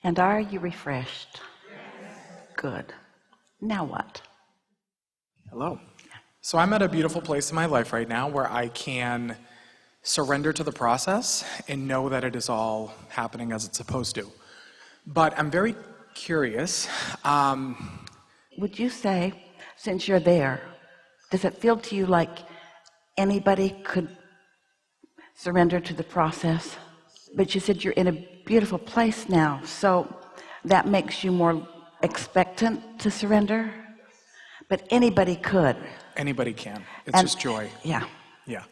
And are you refreshed? Good. Now what? Hello. So I'm at a beautiful place in my life right now where I can surrender to the process and know that it is all happening as it's supposed to. But I'm very curious. Would you say, since you're there, does it feel to you like anybody could surrender to the process? But you said you're in a beautiful place now, so that makes you more expectant to surrender? But anybody could. Anybody can. It's just joy. Yeah. Yeah.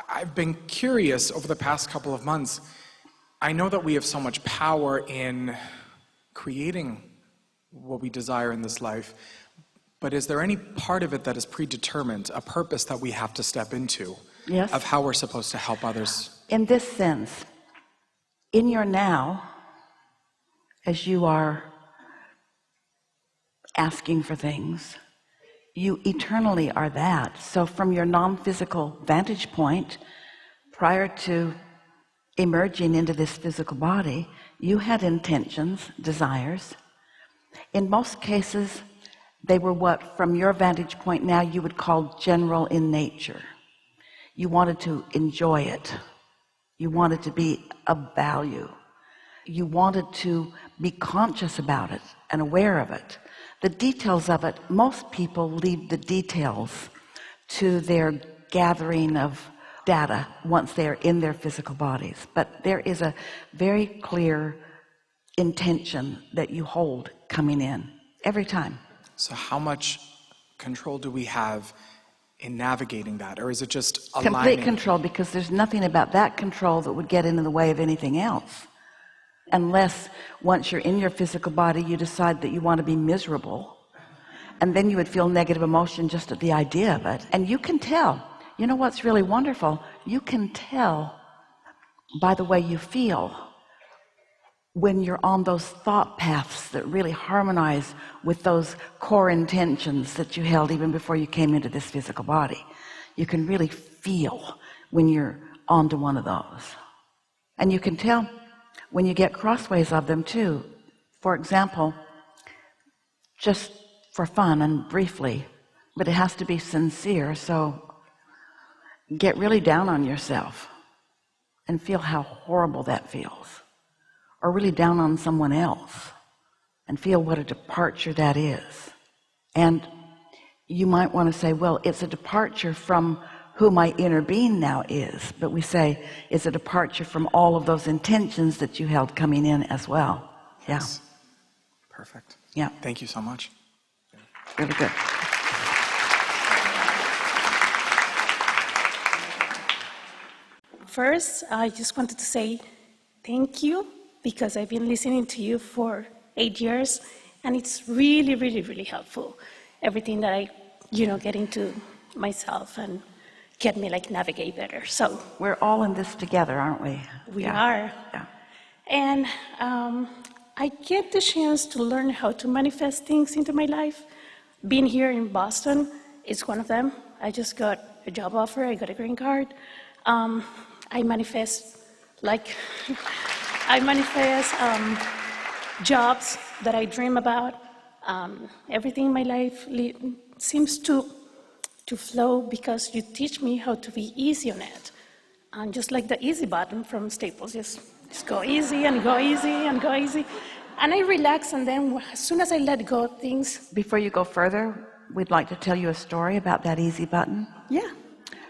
I've been curious over the past couple of months. I know that we have so much power in creating what we desire in this life, but is there any part of it that is predetermined, a purpose that we have to step into? Yes. Of how we're supposed to help others? In this sense, in your now, as you are asking for things, you eternally are that. So from your non-physical vantage point, prior to emerging into this physical body, you had intentions, desires. In most cases, they were what, from your vantage point now, you would call general in nature. You wanted to enjoy it. You wanted to be of value. You wanted to be conscious about it and aware of it. The details of it, most people leave the details to their gathering of data once they're in their physical bodies. But there is a very clear intention that you hold coming in every time. So how much control do we have in navigating that? Or is it just aligning? Complete control, because there's nothing about that control that would get in the way of anything else. Unless once you're in your physical body, you decide that you want to be miserable. And then you would feel negative emotion just at the idea of it. And you can tell. You know what's really wonderful? You can tell by the way you feel when you're on those thought paths that really harmonize with those core intentions that you held even before you came into this physical body. You can really feel when you're onto one of those. And you can tell when you get crossways of them too. For example, just for fun and briefly, but it has to be sincere, so get really down on yourself and feel how horrible that feels. Or really down on someone else and feel what a departure that is. And you might want to say, well, it's a departure from who my inner being now is. But we say it's a departure from all of those intentions that you held coming in as well. Yeah. Yes. Perfect. Yeah. Thank you so much. Really good. First, I just wanted to say thank you, because I've been listening to you for 8 years, and it's really, really, really helpful. Everything that I, get into myself and get me navigate better. So we're all in this together, aren't we? We are. Yeah. And I get the chance to learn how to manifest things into my life. Being here in Boston is one of them. I just got a job offer. I got a green card. I manifest jobs that I dream about. Everything in my life seems to flow because you teach me how to be easy on it. And just like the easy button from Staples, just go easy and go easy and go easy. And I relax, and then as soon as I let go of things. Before you go further, we'd like to tell you a story about that easy button. Yeah.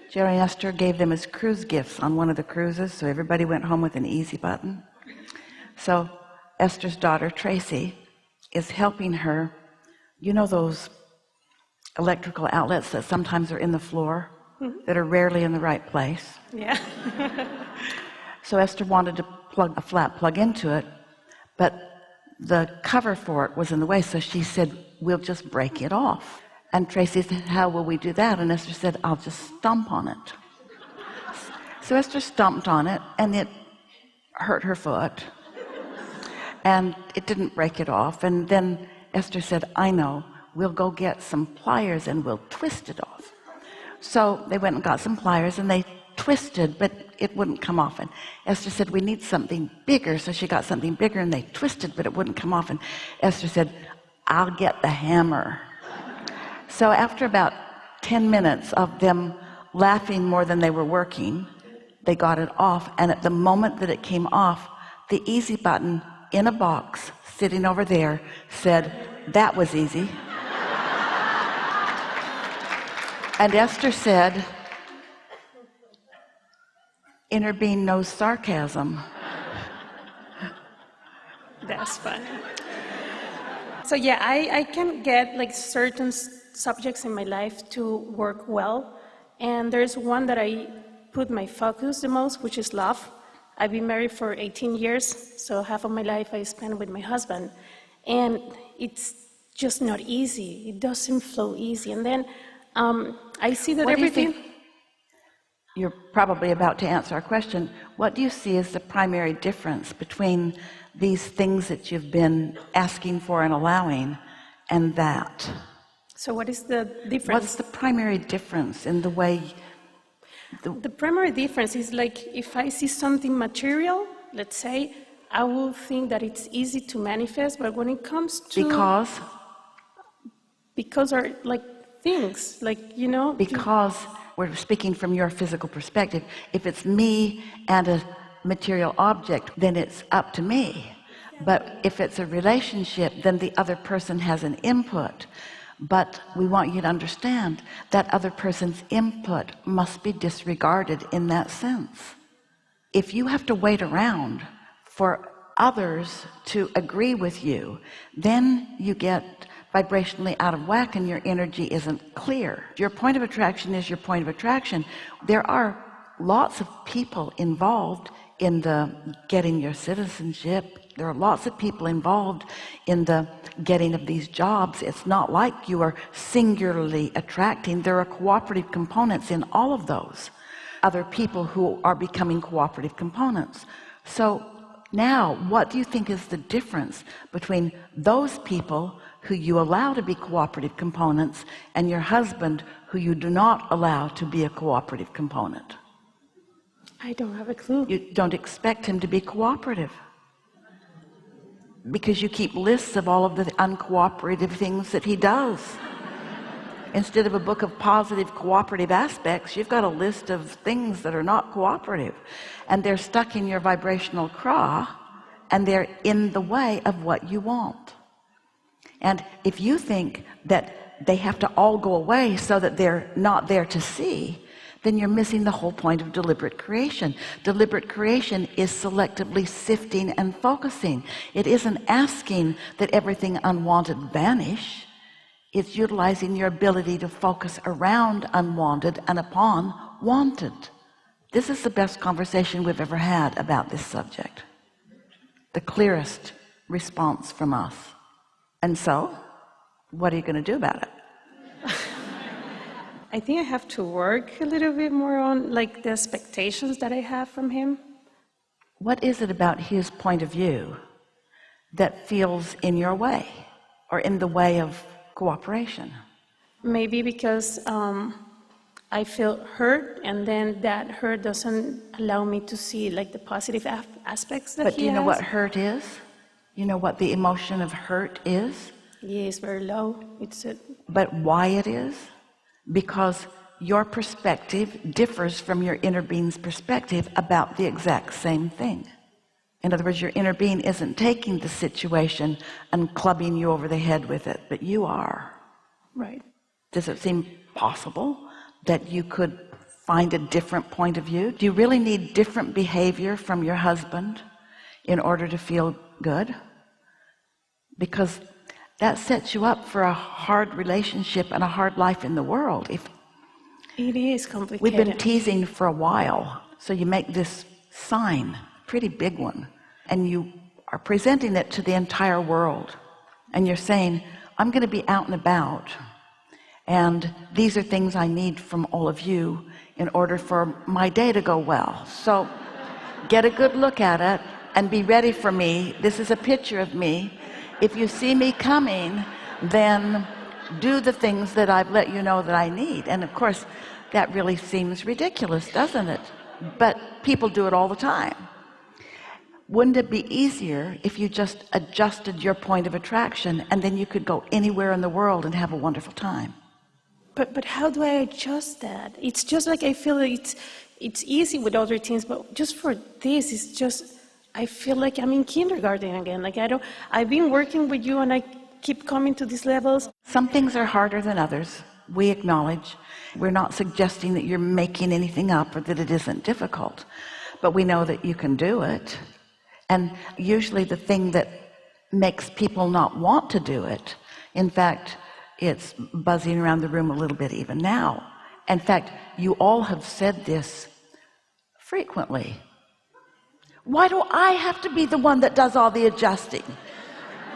Jerry and Esther gave them as cruise gifts on one of the cruises, so everybody went home with an easy button. So Esther's daughter, Tracy, is helping her. You know those electrical outlets that sometimes are in the floor, that are rarely in the right place? Yeah. So Esther wanted to plug a flat plug into it, but the cover for it was in the way, so she said, we'll just break it off. And Tracy said, how will we do that? And Esther said, I'll just stomp on it. So Esther stomped on it, and it hurt her foot. And it didn't break it off. And then Esther said, I know, we'll go get some pliers and we'll twist it off. So they went and got some pliers, and they twisted, but it wouldn't come off. And Esther said, we need something bigger. So she got something bigger, and they twisted, but it wouldn't come off. And Esther said, I'll get the hammer. So after about 10 minutes of them laughing more than they were working, they got it off. And at the moment that it came off, the easy button in a box sitting over there said, that was easy. And Esther said, inner being knows sarcasm. That's funny. So yeah, I can get like certain subjects in my life to work well, and there's one that I put my focus the most, which is love. I've been married for 18 years, so half of my life I spent with my husband, and it's just not easy. It doesn't flow easy. And then I see that everything. You're probably about to answer our question. What do you see as the primary difference between these things that you've been asking for and allowing and that? So what is the difference? What's the primary difference in the way? The primary difference is like if I see something material, let's say, I will think that it's easy to manifest, but when it comes to... Because are like things, like, you know... Because we're speaking from your physical perspective. If it's me and a material object, then it's up to me. But if it's a relationship, then the other person has an input. But we want you to understand that other person's input must be disregarded in that sense. If you have to wait around for others to agree with you, then you get vibrationally out of whack and your energy isn't clear. Your point of attraction is your point of attraction. There are lots of people involved in the getting your citizenship. There are lots of people involved in the getting of these jobs. It's not like you are singularly attracting. There are cooperative components in all of those. Other people who are becoming cooperative components. So now, what do you think is the difference between those people who you allow to be cooperative components and your husband who you do not allow to be a cooperative component? I don't have a clue. You don't expect him to be cooperative because you keep lists of all of the uncooperative things that he does. Instead of a book of positive cooperative aspects, you've got a list of things that are not cooperative, and they're stuck in your vibrational craw, and they're in the way of what you want. And if you think that they have to all go away so that they're not there to see, then you're missing the whole point of deliberate creation. Deliberate creation is selectively sifting and focusing. It isn't asking that everything unwanted vanish. It's utilizing your ability to focus around unwanted and upon wanted. This is the best conversation we've ever had about this subject. The clearest response from us. And so, what are you going to do about it? I think I have to work a little bit more on like the expectations that I have from him. What is it about his point of view that feels in your way or in the way of cooperation? Maybe because I feel hurt, and then that hurt doesn't allow me to see like the positive aspects that he has. But do you know what hurt is? You know what the emotion of hurt is? Yeah, it's very low. But why it is? Because your perspective differs from your inner being's perspective about the exact same thing. In other words, your inner being isn't taking the situation and clubbing you over the head with it, but you are. Right. Does it seem possible that you could find a different point of view? Do you really need different behavior from your husband in order to feel good? Because that sets you up for a hard relationship and a hard life in the world. It is complicated. We've been teasing for a while, so you make this sign, pretty big one, and you are presenting it to the entire world, and you're saying, I'm going to be out and about, and these are things I need from all of you in order for my day to go well. So get a good look at it and be ready for me. This is a picture of me. If you see me coming, then do the things that I've let you know that I need. And of course, That really seems ridiculous, doesn't it? But people do it all the time. Wouldn't it be easier if you just adjusted your point of attraction and then you could go anywhere in the world and have a wonderful time? But how do I adjust that? It's just like I feel like it's easy with other things, but just for this, it's just, I feel like I'm in kindergarten again. Like I've been working with you and I keep coming to these levels. Some things are harder than others. We acknowledge. We're not suggesting that you're making anything up or that it isn't difficult, but we know that you can do it. And usually the thing that makes people not want to do it, in fact, it's buzzing around the room a little bit even now. In fact, you all have said this frequently. Why do I have to be the one that does all the adjusting?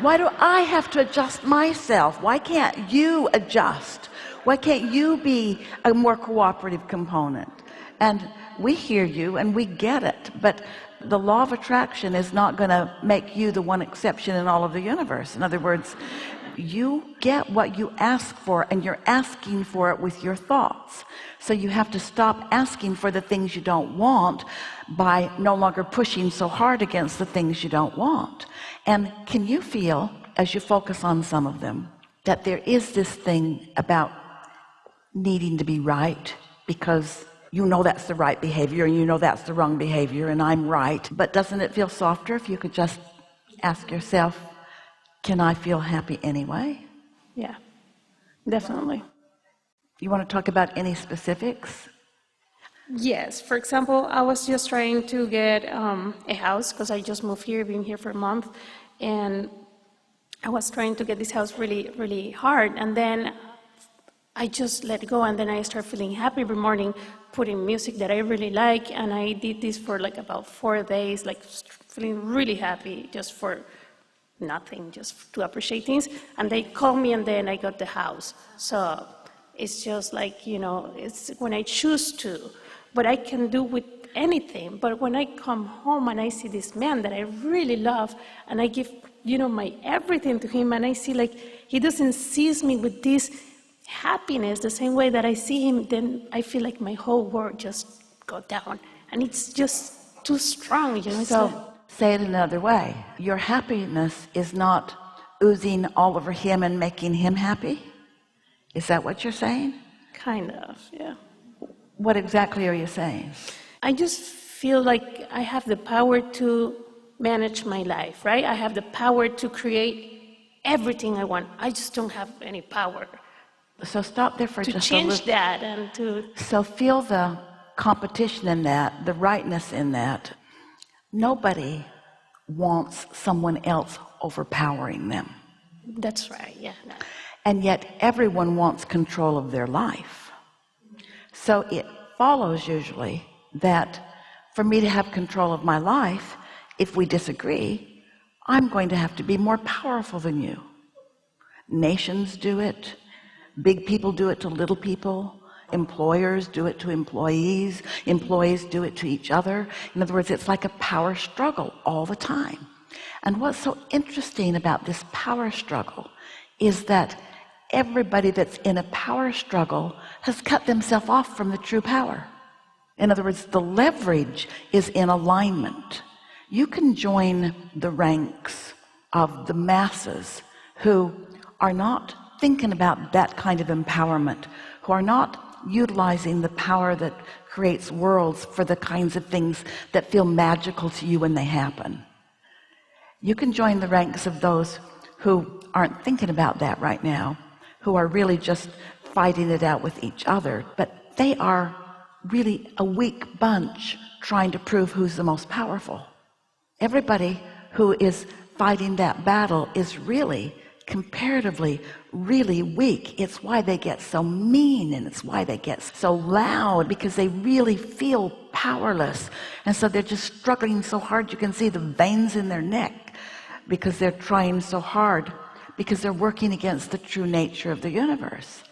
Why do I have to adjust myself? Why can't you adjust? Why can't you be a more cooperative component? And we hear you and we get it, but the law of attraction is not going to make you the one exception in all of the universe. In other words, you get what you ask for, and you're asking for it with your thoughts. So you have to stop asking for the things you don't want by no longer pushing so hard against the things you don't want. And can you feel, as you focus on some of them, that there is this thing about needing to be right, because you know that's the right behavior and you know that's the wrong behavior and I'm right? But doesn't it feel softer if you could just ask yourself, can I feel happy anyway? Yeah, definitely. You want to talk about any specifics? Yes. For example, I was just trying to get a house because I just moved here, been here for a month, and I was trying to get this house really, really hard. And then I just let go, and then I start feeling happy every morning, putting music that I really like, and I did this for like about 4 days, like feeling really happy just for nothing, just to appreciate things. And they called me, and then I got the house. So it's just like, you know, it's when I choose to, but I can do with anything. But when I come home and I see this man that I really love, and I give, you know, my everything to him, and I see like he doesn't seize me with this happiness the same way that I see him, then I feel like my whole world just go down, and it's just too strong, you know. So say it another way. Your happiness is not oozing all over him and making him happy? Is that what you're saying? Kind of, yeah. What exactly are you saying? I just feel like I have the power to manage my life, right? I have the power to create everything I want. I just don't have any power. So stop there for to just change a little. that and to. So feel the competition in that, the rightness in that. Nobody wants someone else overpowering them. That's right, yeah. No. And yet everyone wants control of their life. So it follows usually that for me to have control of my life, if we disagree, I'm going to have to be more powerful than you. Nations do it. Big people do it to little people. Employers do it to employees. Employees do it to each other. In other words, it's like a power struggle all the time. And what's so interesting about this power struggle is that everybody that's in a power struggle has cut themselves off from the true power. In other words, the leverage is in alignment. You can join the ranks of the masses who are not thinking about that kind of empowerment, who are not utilizing the power that creates worlds for the kinds of things that feel magical to you when they happen. You can join the ranks of those who aren't thinking about that right now, who are really just fighting it out with each other, but they are really a weak bunch trying to prove who's the most powerful. Everybody who is fighting that battle is really comparatively really weak. It's why they get so mean, and it's why they get so loud, because they really feel powerless, and so they're just struggling so hard you can see the veins in their neck, because they're trying so hard, because they're working against the true nature of the universe.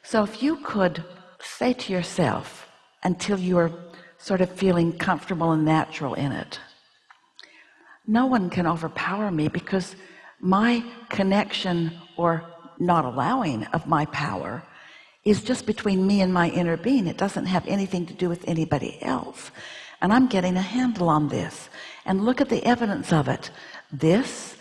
So if you could say to yourself, until you're sort of feeling comfortable and natural in it, no one can overpower me, because my connection or not allowing of my power is just between me and my inner being. It doesn't have anything to do with anybody else. And I'm getting a handle on this, and look at the evidence of it. This